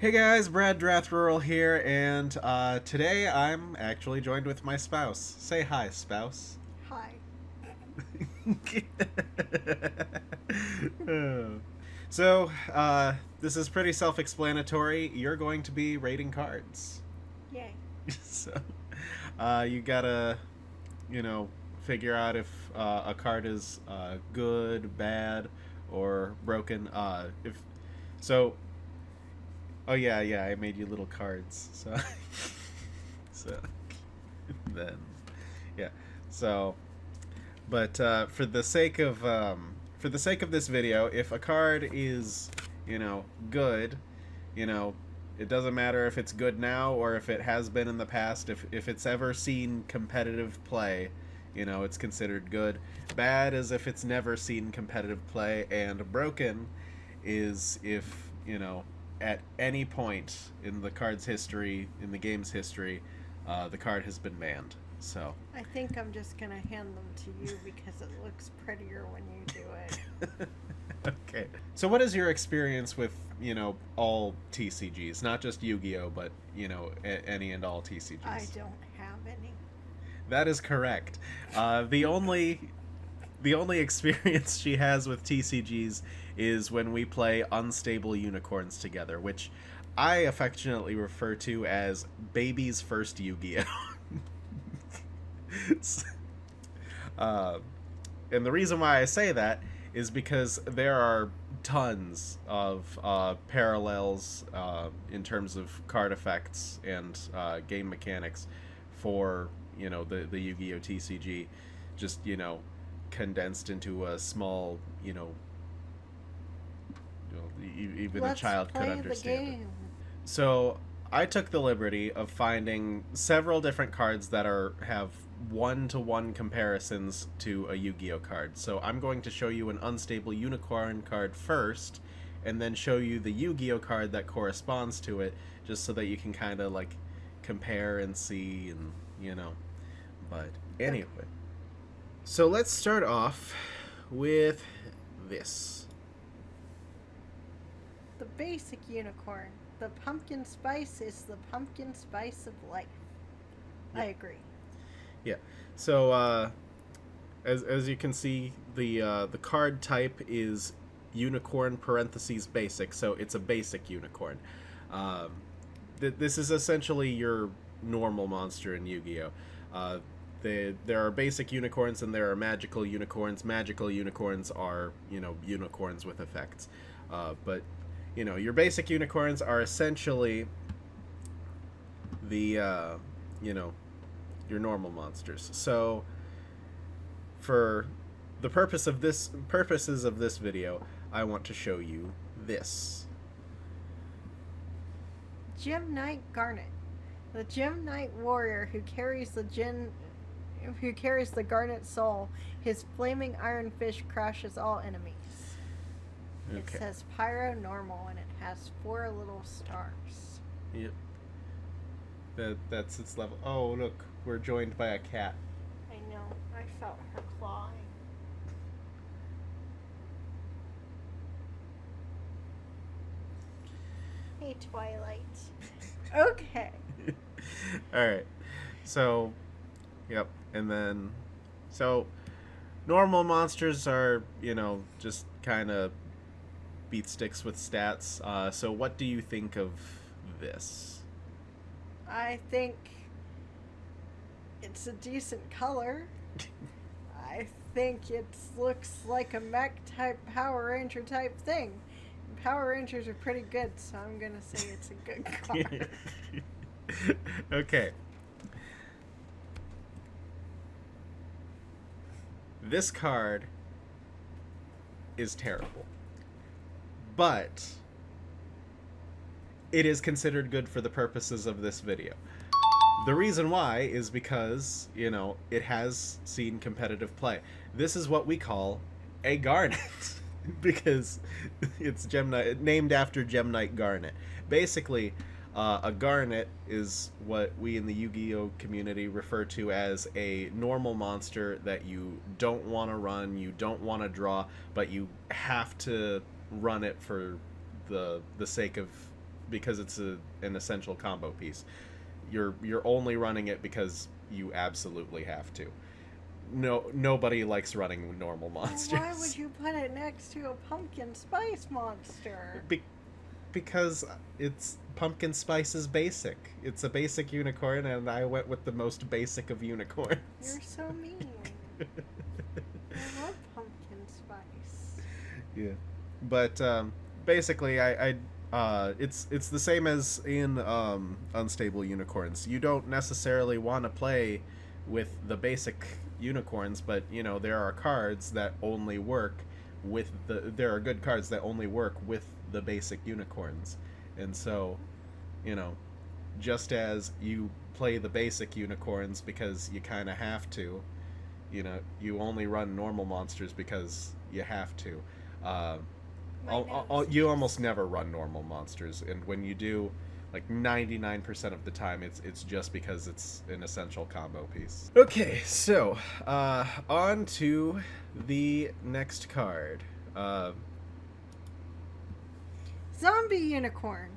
Hey guys, Brad Drathrorol here, and today I'm actually joined with my spouse. Say hi, spouse. Hi. So, this is pretty self-explanatory. You're going to be rating cards. Yay. So, you gotta, you know, figure out if a card is good, bad, or broken. If so, oh yeah, I made you little cards. So, so then, yeah. So, but for the sake of this video, if a card is, good, you know, it doesn't matter if it's good now or if it has been in the past. If it's ever seen competitive play, it's considered good. Bad is if it's never seen competitive play, and broken is if, at any point in the card's history, in the game's history, the card has been banned. So. I think I'm just gonna hand them to you because it looks prettier when you do it. Okay. So, what is your experience with, all TCGs? Not just Yu-Gi-Oh, but, any and all TCGs. I don't have any. That is correct. The only experience she has with TCGs is when we play Unstable Unicorns together, which I affectionately refer to as baby's first Yu-Gi-Oh. uh, and the reason why I say that is because there are tons of parallels in terms of card effects and game mechanics for the Yu-Gi-Oh TCG, just condensed into a small even Let's a child could play understand the it. game. So I took the liberty of finding several different cards that have one-to-one comparisons to a Yu-Gi-Oh card. So I'm going to show you an Unstable Unicorn card first, and then show you the Yu-Gi-Oh card that corresponds to it, just so that you can kind of like compare and see, and But anyway, so let's start off with this. The basic unicorn. The pumpkin spice is the pumpkin spice of life. Yeah. I agree. Yeah. So as you can see, the card type is unicorn parentheses basic, so it's a basic unicorn. Um, this is essentially your normal monster in Yu-Gi-Oh. There are basic unicorns and there are magical unicorns. Magical unicorns are unicorns with effects, but your basic unicorns are essentially the your normal monsters. So for the purposes of this video, I want to show you this. Gem Knight Garnet. The Gem Knight warrior who carries the Garnet soul. His flaming iron fist crashes all enemies. Okay. It says Pyro Normal and it has 4 little stars. Yep. That's its level. Oh, look, we're joined by a cat. I know. I felt her clawing. Hey, Twilight. Okay. All right. So, yep. And then, so normal monsters are, just kind of beat sticks with stats. So what do you think of this? I think it's a decent color. I think it looks like a mech type Power Ranger type thing. Power Rangers are pretty good, so I'm gonna say it's a good card. Okay. This card is terrible, but it is considered good for the purposes of this video. The reason why is because, it has seen competitive play. This is what we call a Garnet. Because it's named after Gem Knight Garnet. Basically, a Garnet is what we in the Yu-Gi-Oh community refer to as a normal monster that you don't want to run, you don't want to draw, but you have to run it for the sake of because it's an essential combo piece. You're only running it because you absolutely have to. Nobody likes running normal monsters. Well, why would you put it next to a pumpkin spice monster? Because it's pumpkin spice is basic. It's a basic unicorn, and I went with the most basic of unicorns. You're so mean. I love pumpkin spice. Yeah, but basically, it's the same as in unstable unicorns. You don't necessarily want to play with the basic unicorns, but there are cards that only work with there are good cards that only work with the basic unicorns. And so, just as you play the basic unicorns because you kind of have to, you only run normal monsters because you have to. You almost never run normal monsters, and when you do, like 99% of the time, it's just because it's an essential combo piece. Okay, so on to the next card. Zombie Unicorn.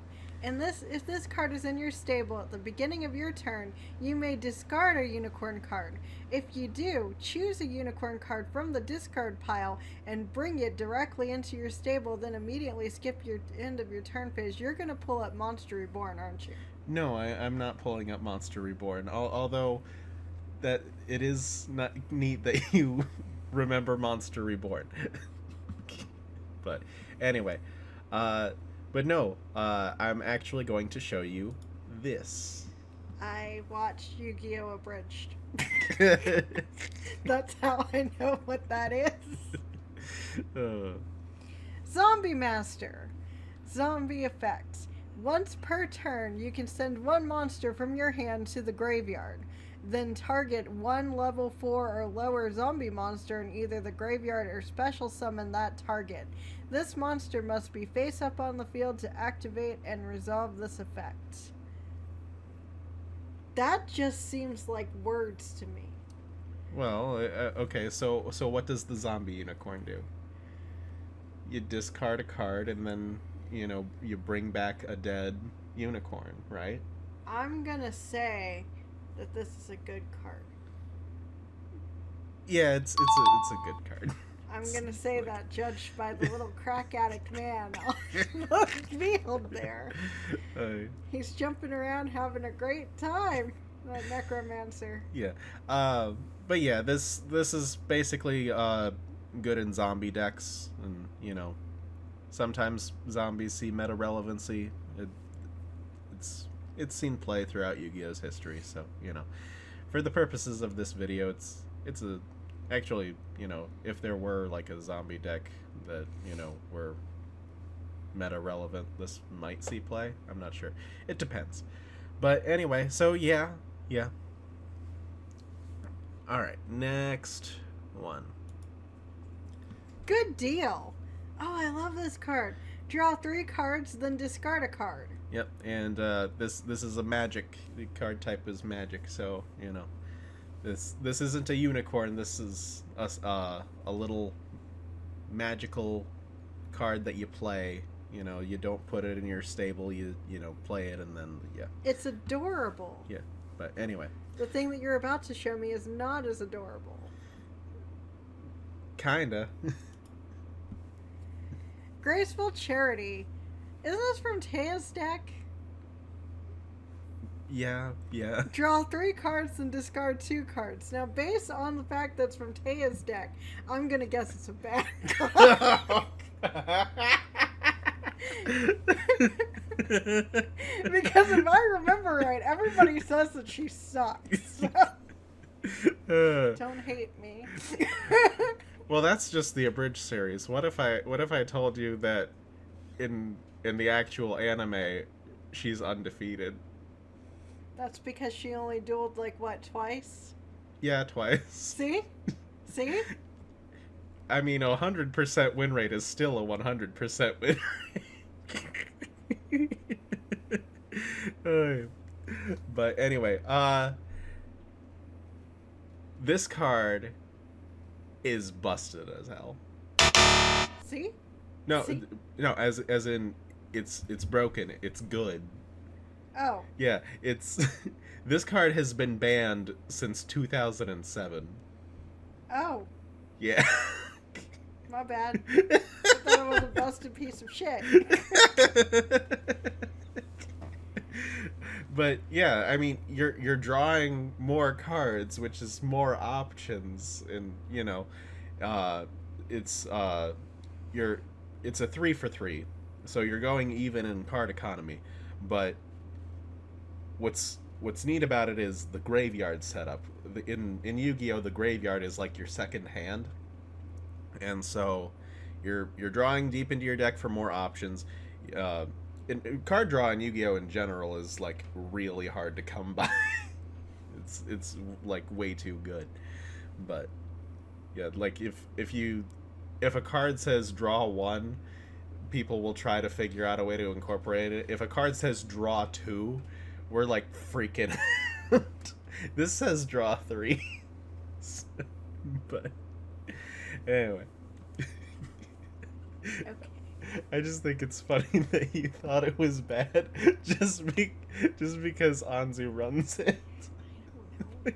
If this card is in your stable at the beginning of your turn, you may discard a unicorn card. If you do, choose a unicorn card from the discard pile and bring it directly into your stable, then immediately skip your end of your turn phase. You're going to pull up Monster Reborn, aren't you? No, I'm not pulling up Monster Reborn, although that it is not neat that you remember Monster Reborn. But anyway, but no, I'm actually going to show you this. I watched Yu-Gi-Oh! Abridged. That's how I know what that is. Zombie Master. Zombie effects. Once per turn, you can send one monster from your hand to the graveyard. Then target one level 4 or lower zombie monster in either the graveyard or special summon that target. This monster must be face up on the field to activate and resolve this effect. That just seems like words to me. Well, okay, so what does the zombie unicorn do? You discard a card and then, you bring back a dead unicorn, right? I'm gonna say that this is a good card. Yeah, it's a good card. I'm gonna say that judged by the little crack addict man on the field there. He's jumping around having a great time, that necromancer. Yeah. But yeah, this is basically good in zombie decks, and sometimes zombies see meta relevancy. It's seen play throughout Yu-Gi-Oh's history, so for the purposes of this video, it's a actually, if there were like a zombie deck that, were meta relevant, this might see play. I'm not sure. It depends. But anyway, so yeah. Alright, next one. Good deal. Oh, I love this card. Draw 3 cards, then discard a card. Yep, and this is a magic. The card type is magic, so, This isn't a unicorn. This is a little magical card that you play. You don't put it in your stable. You play it, and then It's adorable. Yeah, but anyway. The thing that you're about to show me is not as adorable. Kinda. Graceful Charity. Isn't this from Taya's deck? Yeah. Draw 3 cards and discard 2 cards. Now, based on the fact that's from Taya's deck, I'm gonna guess it's a bad card. Because if I remember right, everybody says that she sucks. Don't hate me. Well, that's just the abridged series. What if I told you that in the actual anime, she's undefeated? That's because she only dueled, twice? Yeah, twice. See? I mean, 100% win rate is still a 100% win rate. But anyway, this card is busted as hell. See? No, as in it's broken. It's good. Oh. Yeah, it's this card has been banned since 2007. Oh. Yeah. My bad. I thought it was a busted piece of shit. But yeah, I mean, you're drawing more cards, which is more options, and you know, it's you're it's a 3 for 3, so you're going even in card economy. But what's neat about it is the graveyard setup. In Yu-Gi-Oh, the graveyard is like your second hand, and so you're drawing deep into your deck for more options. Card draw in Yu-Gi-Oh in general is like really hard to come by. It's like way too good. But yeah, like if a card says draw 1, people will try to figure out a way to incorporate it. If a card says draw 2, we're like freaking out. This says draw 3. But anyway. Okay. I just think it's funny that you thought it was bad just because Anzu runs it. I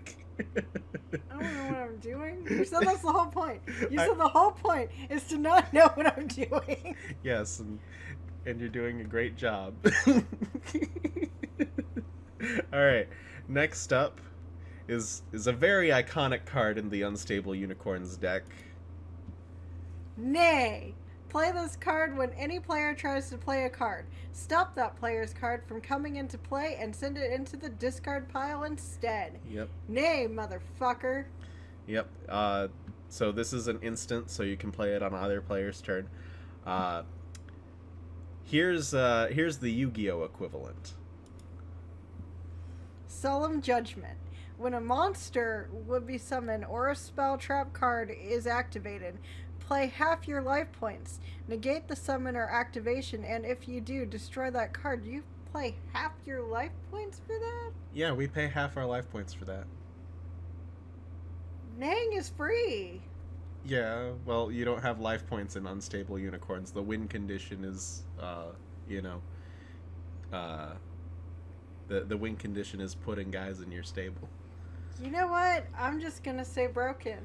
don't know what I'm doing. You said that's the whole point. You said the whole point is to not know what I'm doing. Yes, and you're doing a great job. All right, next up is a very iconic card in the Unstable Unicorns deck. Nay. Play this card when any player tries to play a card. Stop that player's card from coming into play and send it into the discard pile instead. Yep. Nay, motherfucker. Yep. So this is an instant, so you can play it on either player's turn. Here's the Yu-Gi-Oh equivalent. Solemn Judgment. When a monster would be summoned or a spell trap card is activated, play half your life points. Negate the summon or activation, and if you do, destroy that card. You play half your life points for that? Yeah, we pay half our life points for that. Nang is free. Yeah, well, you don't have life points in Unstable Unicorns. The win condition is, the win condition is putting guys in your stable. You know what? I'm just gonna say broken.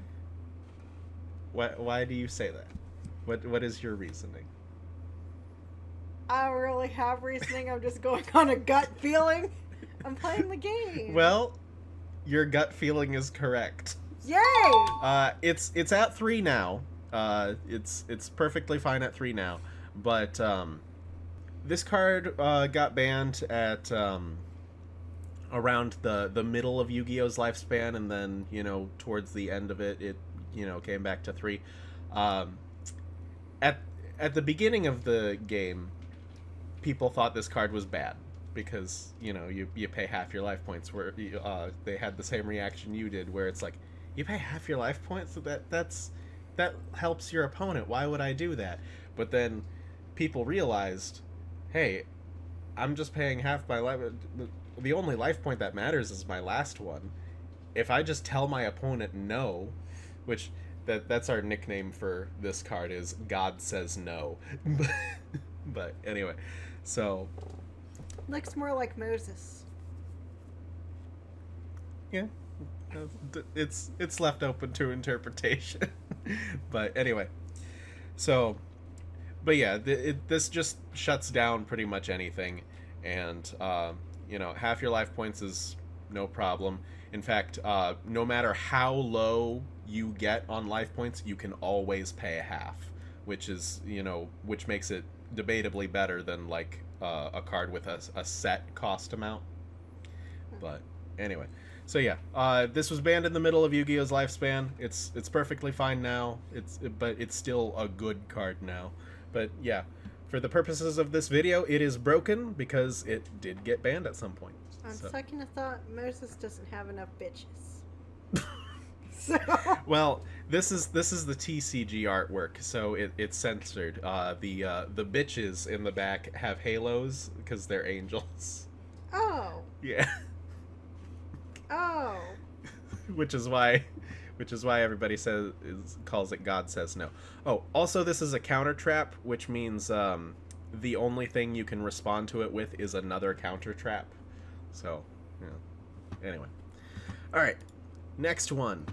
Why do you say that? What is your reasoning? I don't really have reasoning. I'm just going on a gut feeling. I'm playing the game. Well, your gut feeling is correct. Yay! It's at 3 now. It's perfectly fine at 3 now. But this card got banned at around the middle of Yu-Gi-Oh's lifespan, and then towards the end of it came back to 3. At the beginning of the game, people thought this card was bad because you pay half your life points. Where they had the same reaction you did, where it's like, you pay half your life points? That helps your opponent. Why would I do that? But then people realized, hey, I'm just paying half my life. The only life point that matters is my last one. If I just tell my opponent no, which that's our nickname for this card, is God Says No. But anyway, so Looks more like Moses. yeah, it's left open to interpretation. But anyway, so but yeah, this just shuts down pretty much anything, and half your life points is no problem. In fact, no matter how low you get on life points, you can always pay a half, which makes it debatably better than like a card with a set cost amount. But anyway, so yeah, this was banned in the middle of Yu-Gi-Oh's lifespan. It's perfectly fine now. But it's still a good card now. But yeah, for the purposes of this video, it is broken because it did get banned at some point. On So. second thought, Moses doesn't have enough bitches. So. Well, this is the TCG artwork, so it's censored. The bitches in the back have halos because they're angels. Oh. Yeah. Oh. which is why everybody calls it God Says No. Oh, also this is a counter trap, which means the only thing you can respond to it with is another counter trap. So, yeah. Anyway. Alright, next one.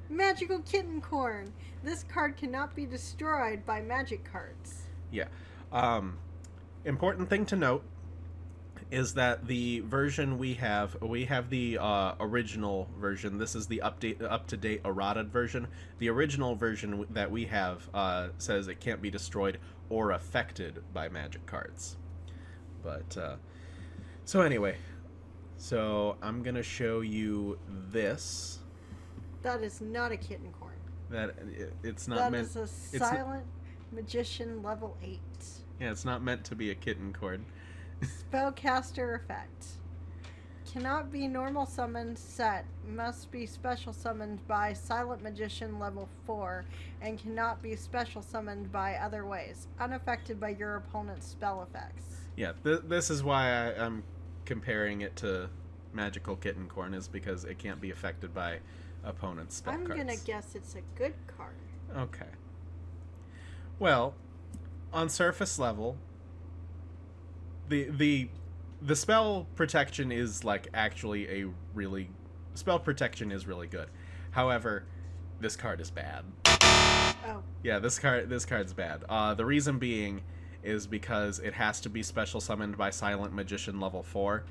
Magical Kitten Corn. This card cannot be destroyed by magic cards. Yeah. Important thing to note is that the version we have the original version. This is the up-to-date errata version. The original version that we have says it can't be destroyed or affected by magic cards. But so anyway, so I'm gonna show you this. That is not a kitten corn. It's not That meant. is a silent magician level 8. Yeah, it's not meant to be a kitten cord. Spellcaster effect. Cannot be normal summoned set. Must be special summoned by silent magician level 4 and cannot be special summoned by other ways. Unaffected by your opponent's spell effects. Yeah, this is why I'm comparing it to Magical Kitten Corn, is because it can't be affected by opponent's spell cards. I'm gonna guess it's a good card. Okay. Well, on surface level, the spell protection is like actually a really spell protection is really good. However, this card is bad. Oh. Yeah, this card's bad. The reason being is because it has to be special summoned by Silent Magician level 4,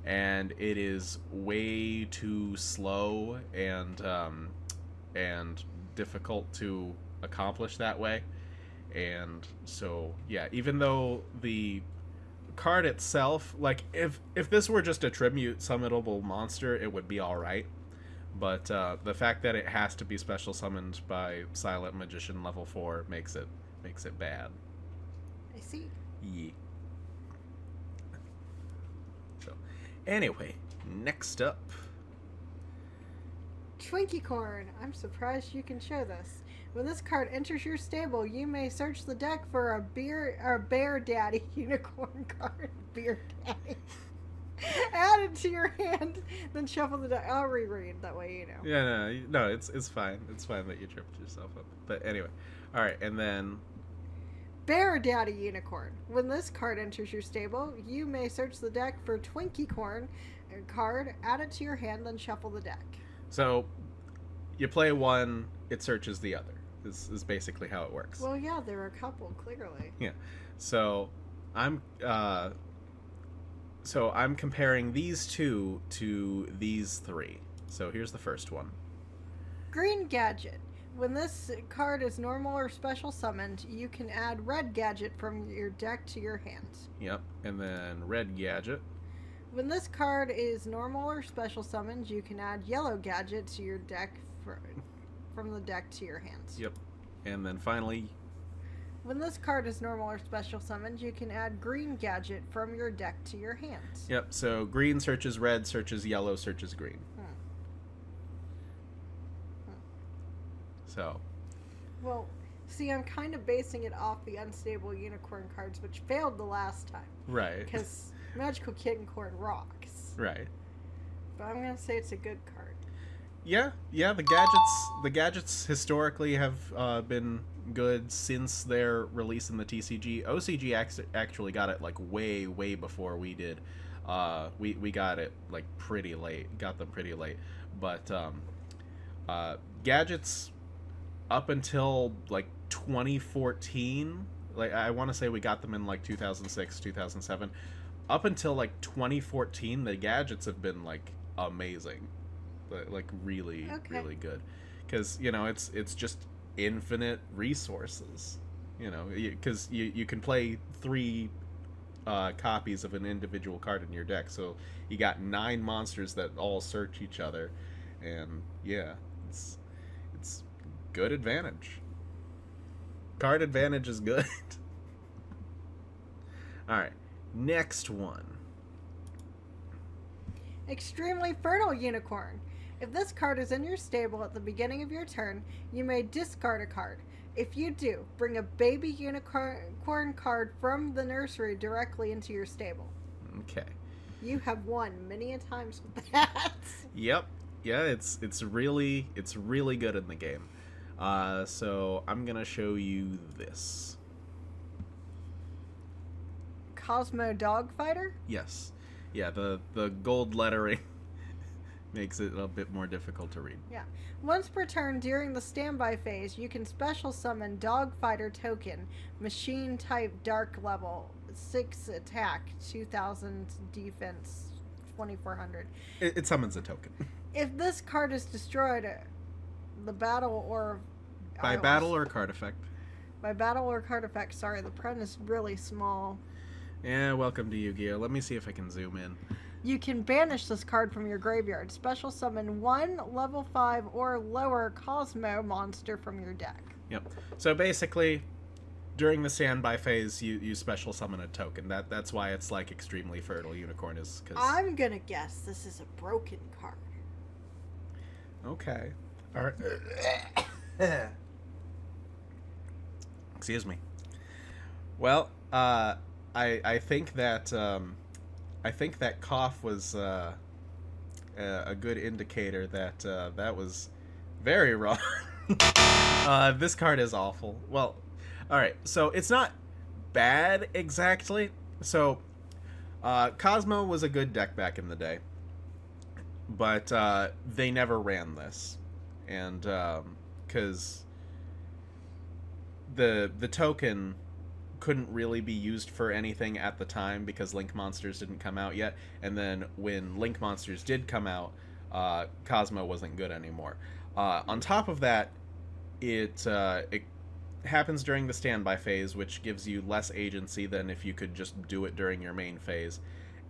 and it is way too slow and difficult to accomplish that way. And so, yeah, even though the card itself, like, if this were just a tribute summonable monster, it would be alright. But the fact that it has to be special summoned by Silent Magician level 4 makes it bad. I see. Yeah. So, anyway, next up. Twinkie Corn. I'm surprised you can show this. When this card enters your stable, you may search the deck for a Bear Daddy unicorn card. Bear Daddy. Add it to your hand, then shuffle the deck. I'll reread, that way you know. Yeah, no, it's fine. It's fine that you tripped yourself up. But anyway, all right, and then Bear Daddy Unicorn. When this card enters your stable, you may search the deck for Twinkie Corn card, add it to your hand, then shuffle the deck. So you play one, it searches the other. This is basically how it works. Well, yeah, there are a couple, clearly. Yeah. So I'm comparing these two to these three. So here's the first one. Green Gadget. When this card is normal or special summoned, you can add Red Gadget from your deck to your hand. Yep. And then Red Gadget. When this card is normal or special summoned, you can add Yellow Gadget to your deck from the deck to your hands. Yep. And then finally, when this card is normal or special summoned, you can add Green Gadget from your deck to your hands. Yep. So green searches red, searches yellow, searches green. So. Well, see, I'm kind of basing it off the unstable unicorn cards, which failed the last time. Right. Because Magical Kitten Corn rocks. Right. But I'm gonna say it's a good card. Yeah. The gadgets historically have been good since their release in the TCG. OCG actually got it like way before we did. We got it like pretty late. Got them pretty late. But gadgets up until like 2014, like I want to say we got them in like 2006, 2007. Up until like 2014, the gadgets have been like amazing. Like really good, because it's just infinite resources, because you can play 3 copies of an individual card in your deck, so you got 9 monsters that all search each other, and yeah, it's good advantage. Card advantage is good. All right, next one. Extremely Fertile Unicorn. If this card is in your stable at the beginning of your turn, you may discard a card. If you do, bring a baby unicorn card from the nursery directly into your stable. Okay. You have won many a times with that. Yep. Yeah, it's really good in the game. So I'm gonna show you this. Cosmo Dogfighter? Yes. Yeah, the gold lettering makes it a bit more difficult to read. Yeah. Once per turn during the standby phase, you can special summon Dogfighter token, machine type dark level, 6 attack, 2000 defense, 2400. It summons a token. If this card is destroyed, the battle or... By battle or card effect? By battle or card effect. Sorry, the print is really small. Yeah, welcome to Yu-Gi-Oh! Let me see if I can zoom in. You can banish this card from your graveyard. Special summon 1 level 5 or lower Cosmo monster from your deck. Yep. So basically, during the standby phase, you special summon a token. That's why it's like extremely fertile unicorn is because. I'm gonna guess this is a broken card. Okay. All right. Excuse me. Well, I think that cough was a good indicator that that was very wrong. This card is awful. Well, all right. So it's not bad exactly. So Cosmo was a good deck back in the day, but they never ran this, and because the token couldn't really be used for anything at the time because Link Monsters didn't come out yet, and then when Link Monsters did come out, Cosmo wasn't good anymore. On top of that, it happens during the standby phase, which gives you less agency than if you could just do it during your main phase.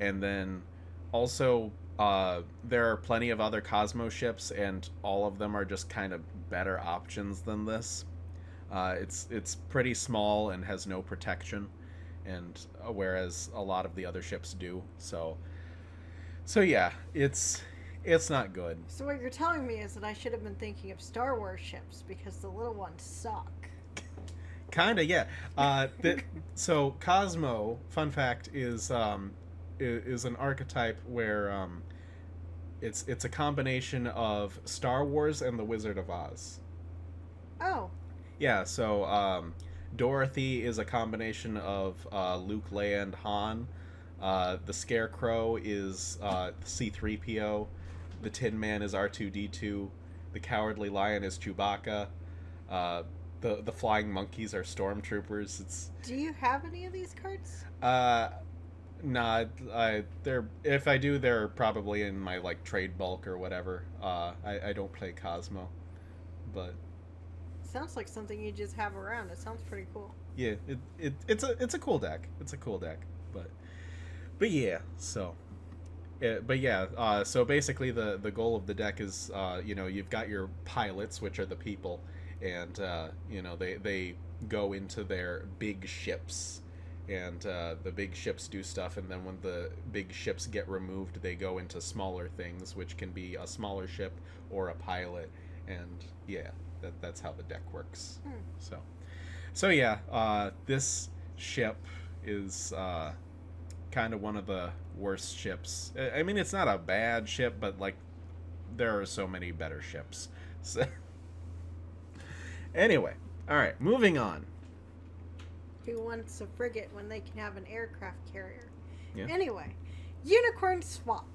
And then also there are plenty of other Cosmo ships, and all of them are just kind of better options than this. It's pretty small and has no protection, and whereas a lot of the other ships do. So yeah, it's not good. So what you're telling me is that I should have been thinking of Star Wars ships because the little ones suck. Kinda, yeah. So Cosmo, fun fact, is an archetype where it's a combination of Star Wars and the Wizard of Oz. Oh. Yeah, so Dorothy is a combination of Luke, Leia, and Han. The Scarecrow is C-3PO. The Tin Man is R2-D2. The Cowardly Lion is Chewbacca. The Flying Monkeys are Stormtroopers. Do you have any of these cards? Nah, they're, if I do, they're probably in my like trade bulk or whatever. I don't play Cosmo, but Sounds like something you just have around. It sounds pretty cool. yeah, it's a cool deck. It's a cool deck, but yeah. So, so basically the goal of the deck is you've got your pilots, which are the people, and they go into their big ships, and the big ships do stuff, and then when the big ships get removed, they go into smaller things, which can be a smaller ship or a pilot, and yeah. That's how the deck works. So yeah, this ship is kind of one of the worst ships. I mean, it's not a bad ship, but like there are so many better ships. So anyway, all right, moving on. Who wants a frigate when they can have an aircraft carrier? Yeah. Anyway, unicorn swap.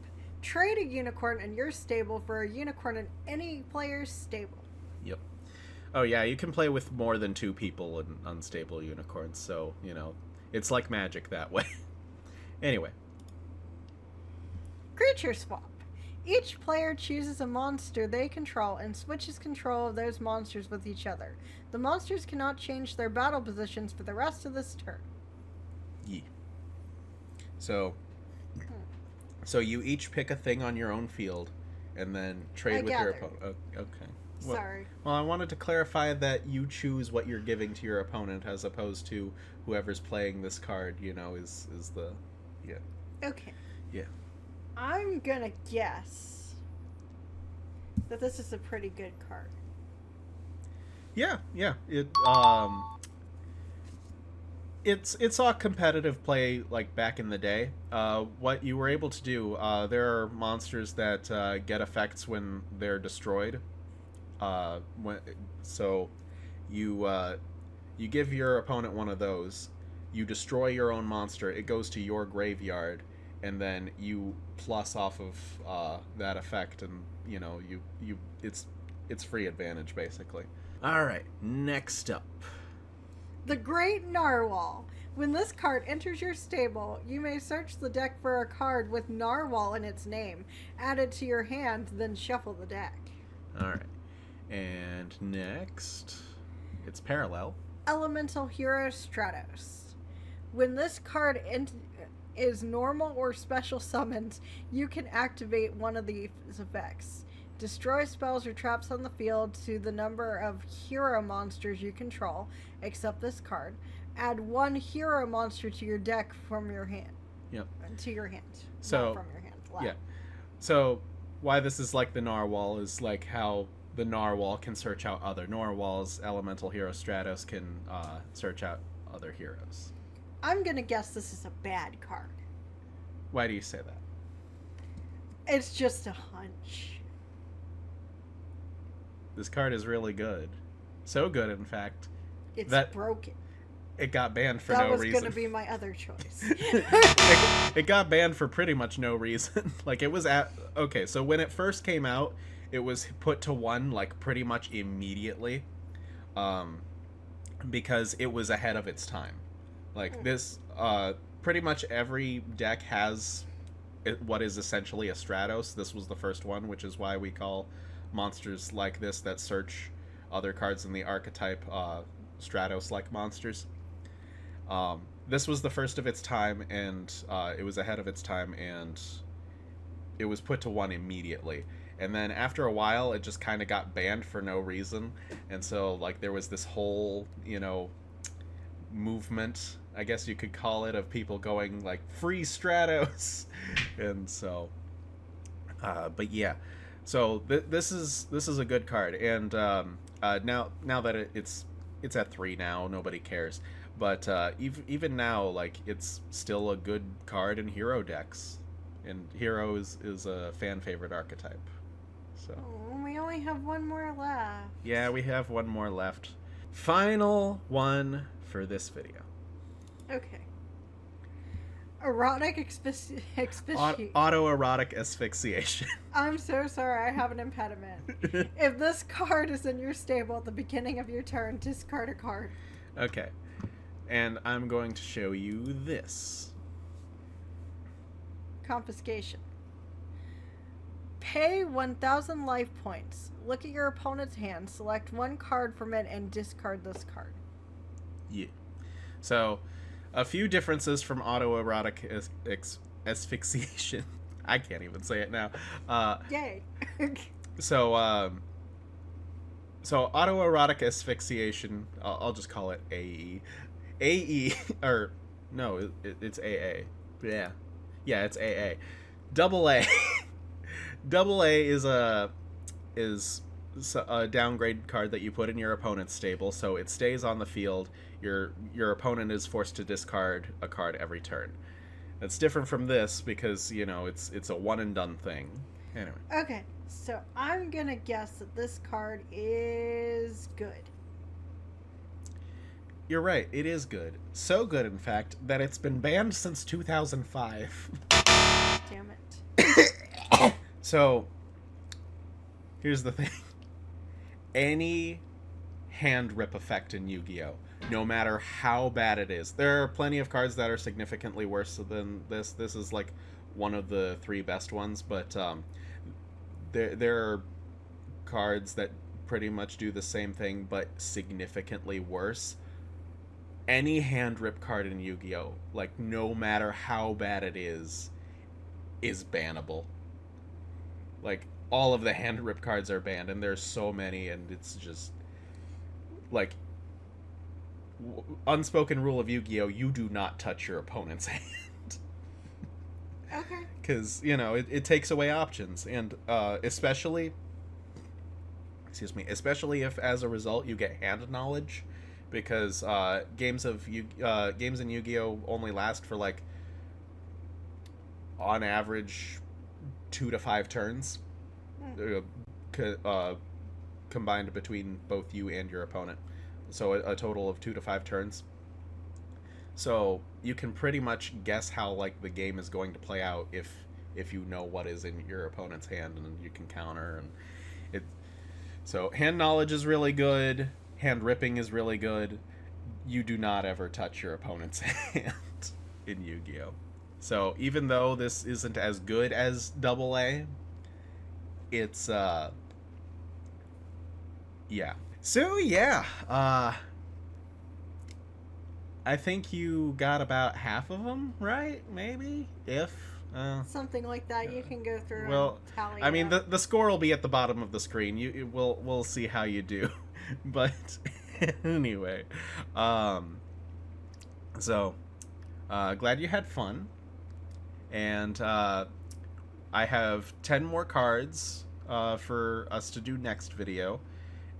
Trade a unicorn in your stable for a unicorn in any player's stable. Yep. Oh yeah, you can play with more than 2 people in unstable unicorns, so, it's like Magic that way. Anyway. Creature swap. Each player chooses a monster they control and switches control of those monsters with each other. The monsters cannot change their battle positions for the rest of this turn. Yeah. So you each pick a thing on your own field and then trade with your opponent. Okay. Sorry. Well, I wanted to clarify that you choose what you're giving to your opponent as opposed to whoever's playing this card, is the... Yeah. Okay. Yeah. I'm gonna guess that this is a pretty good card. Yeah. It saw competitive play like back in the day. What you were able to do, there are monsters that get effects when they're destroyed. So you give your opponent one of those. you destroy your own monster, it goes to your graveyard, and then you plus off of that effect, and it's free advantage basically. All right, next up, The Great Narwhal. When this card enters your stable, you may search the deck for a card with Narwhal in its name. Add it to your hand, then shuffle the deck. all right, and next, it's Parallel. Elemental Hero Stratos. When this card is normal or special summoned, you can activate one of these effects. Destroy spells or traps on the field to the number of hero monsters you control, except this card. Add one hero monster to your deck from your hand. Yep. To your hand. So, not from your hand. Wow. Yeah. So why this is like the Narwhal is like how the Narwhal can search out other Narwhals. Elemental Hero Stratos can search out other heroes. I'm gonna guess this is a bad card. Why do you say that? It's just a hunch. This card is really good. So good, in fact. It's that broken. It got banned for That no was reason. gonna be my other choice. It got banned for pretty much no reason. Like, it was at... Okay, so when it first came out, it was put to 1, like, pretty much immediately. Because it was ahead of its time. Like, this... pretty much every deck has what is essentially a Stratos. This was the first one, which is why we call monsters like this that search other cards in the archetype Stratos-like monsters. This was the first of its time, and it was ahead of its time, and it was put to 1 immediately. And then after a while, it just kind of got banned for no reason. And so, like, there was this whole, movement, I guess you could call it, of people going, like, free Stratos. And so, but yeah. So this is a good card. And now that it's at 3 now, nobody cares. But even now, like, it's still a good card in hero decks, and hero is a fan favorite archetype. So we only have one more left. yeah, we have one more left. Final one for this video. Okay. Erotic Autoerotic asphyxiation. I'm so sorry, I have an impediment. If this card is in your stable at the beginning of your turn, discard a card. Okay. And I'm going to show you this. Confiscation. Pay 1,000 life points. Look at your opponent's hand, select one card from it, and discard this card. Yeah. So, a few differences from autoerotic asphyxiation. I can't even say it now. Yay. So autoerotic asphyxiation, I'll just call it AE. AE, or no, it's AA. Yeah, it's AA. Double A. Double A is a downgrade card that you put in your opponent's stable, so it stays on the field. Your opponent is forced to discard a card every turn. That's different from this because it's a one and done thing. Anyway. Okay, so I'm gonna guess that this card is good. You're right, it is good. So good, in fact, that it's been banned since 2005. Damn it. So, here's the thing. Any hand rip effect in Yu-Gi-Oh!, no matter how bad it is, there are plenty of cards that are significantly worse than this. This is like one of the 3 best ones, but there are cards that pretty much do the same thing, but significantly worse. Any hand rip card in Yu-Gi-Oh!, like, no matter how bad it is bannable. Like, all of the hand rip cards are banned, and there's so many, and it's just, like, unspoken rule of Yu-Gi-Oh!, you do not touch your opponent's hand. Okay. Because, it takes away options, and especially if as a result you get hand knowledge, because games in Yu-Gi-Oh! Only last for, like, on average 2 to 5 turns, combined between both you and your opponent. So a total of 2 to 5 turns. So you can pretty much guess how like the game is going to play out if you know what is in your opponent's hand, and you can counter. And it so hand knowledge is really good. Hand ripping is really good. You do not ever touch your opponent's hand in Yu-Gi-Oh. So even though this isn't as good as Double A, it's yeah. So yeah, I think you got about half of them right, maybe if. Something like that. You can go through Well, and tally I mean, it up. the score will be at the bottom of the screen. We'll see how you do, but anyway, so glad you had fun, and I have 10 more cards for us to do next video,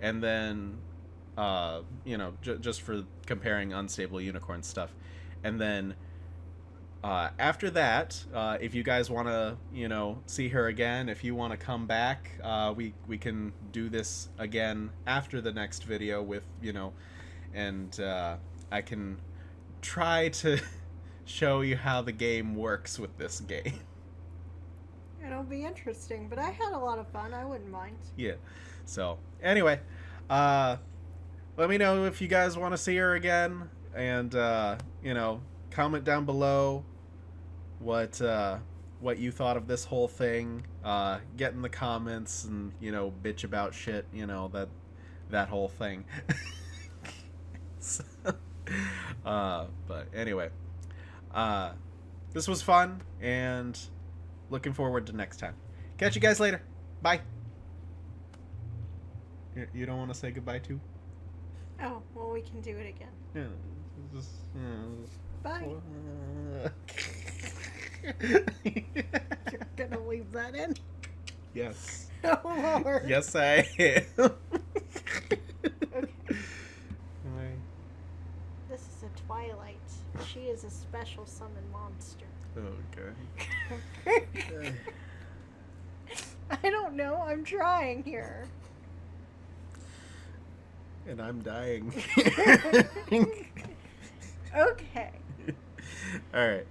and then just for comparing unstable unicorn stuff, and then after that, if you guys want to, see her again, if you want to come back, we can do this again after the next video with, and I can try to show you how the game works with this game. It'll be interesting, but I had a lot of fun. I wouldn't mind. Yeah. So, anyway, let me know if you guys want to see her again, and, comment down below what you thought of this whole thing. Get in the comments and bitch about shit. That whole thing. So, but anyway, this was fun, and looking forward to next time. Catch you guys later. Bye. You don't want to say goodbye too? Oh, well, we can do it again. Yeah. Just, Bye. You're gonna leave that in? Yes. Oh, Lord. Yes, I am. Okay. Bye. This is a Twilight. She is a special summon monster. Okay. I don't know. I'm trying here. And I'm dying. Okay. All right.